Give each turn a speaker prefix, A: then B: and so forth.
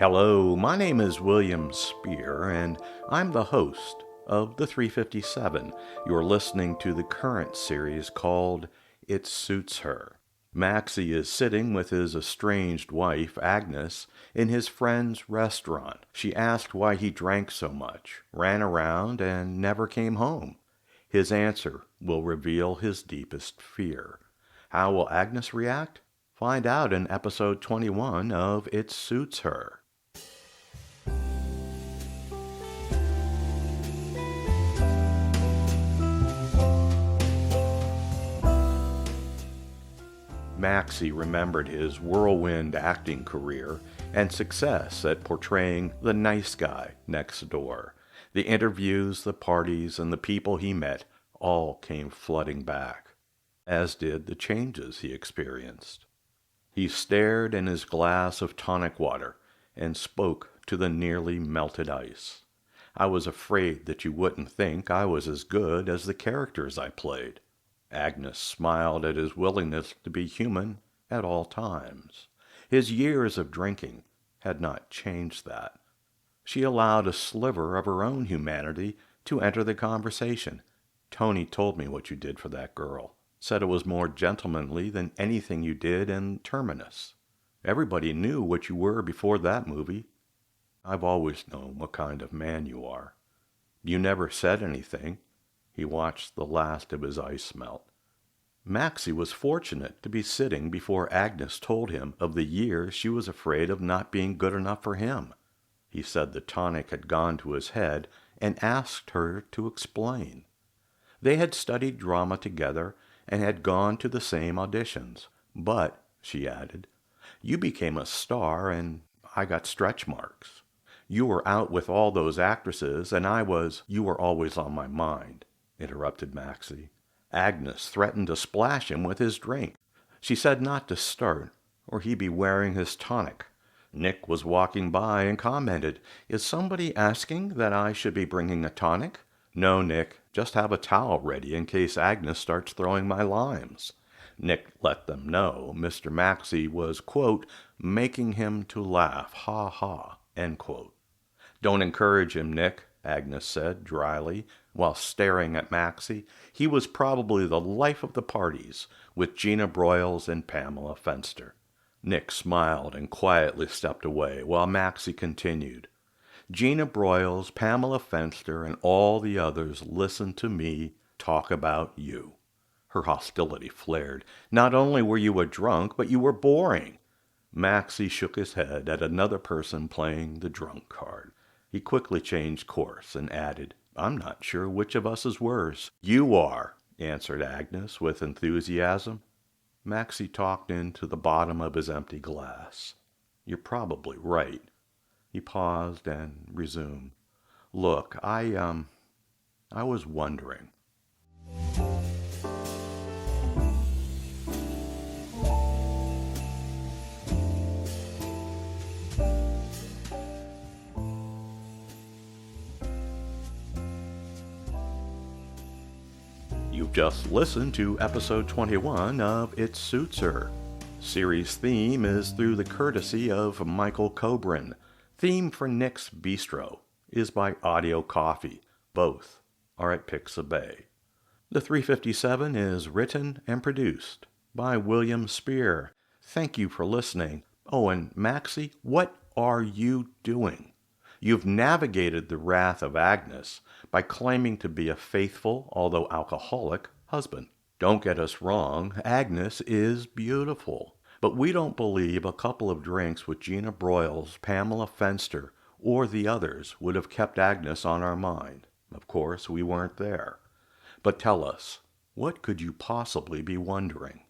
A: Hello, my name is William Spear, and I'm the host of the 357. You're listening to the current series called It Suits Her. Maxie is sitting with his estranged wife, Agnes, in his friend's restaurant. She asked why he drank so much, ran around, and never came home. His answer will reveal his deepest fear. How will Agnes react? Find out in episode 21 of It Suits Her. Maxie remembered his whirlwind acting career and success at portraying the nice guy next door. The interviews, the parties, and the people he met all came flooding back, as did the changes he experienced. He stared in his glass of tonic water and spoke to the nearly melted ice. I was afraid that you wouldn't think I was as good as the characters I played. Agnes smiled at his willingness to be human at all times. His years of drinking had not changed that. She allowed a sliver of her own humanity to enter the conversation. Tony told me what you did for that girl. Said it was more gentlemanly than anything you did in Terminus. Everybody knew what you were before that movie. I've always known what kind of man you are. You never said anything. He watched the last of his ice melt. Maxie was fortunate to be sitting before Agnes told him of the years she was afraid of not being good enough for him. He said the tonic had gone to his head and asked her to explain. They had studied drama together and had gone to the same auditions. But, she added, you became a star and I got stretch marks. You were out with all those actresses and you were always on my mind, interrupted Maxie. Agnes threatened to splash him with his drink. She said not to start, or he'd be wearing his tonic. Nick was walking by and commented, "Is somebody asking that I should be bringing a tonic?" "No, Nick, just have a towel ready in case Agnes starts throwing my limes." Nick let them know Mr. Maxie was, quote, making him to laugh, ha ha, end quote. "Don't encourage him, Nick," Agnes said dryly, while staring at Maxie. He was probably the life of the parties, with Gina Broyles and Pamela Fenster. Nick smiled and quietly stepped away, while Maxie continued. "Gina Broyles, Pamela Fenster, and all the others listened to me talk about you." Her hostility flared. "Not only were you a drunk, but you were boring." Maxie shook his head at another person playing the drunk card. He quickly changed course and added, "I'm not sure which of us is worse." "You are," answered Agnes with enthusiasm. Maxie talked into the bottom of his empty glass. "You're probably right." He paused and resumed. "Look, I was wondering." You've just listened to episode 21 of It Suits Her. Series theme is through the courtesy of Michael Cobrin. Theme for Nick's Bistro is by Audio Coffee. Both are at Pixabay. The 357 is written and produced by William Spear. Thank you for listening. Oh, and Maxie, what are you doing? You've navigated the wrath of Agnes by claiming to be a faithful, although alcoholic, husband. Don't get us wrong, Agnes is beautiful. But we don't believe a couple of drinks with Gina Broyles, Pamela Fenster, or the others would have kept Agnes on our mind. Of course, we weren't there. But tell us, what could you possibly be wondering?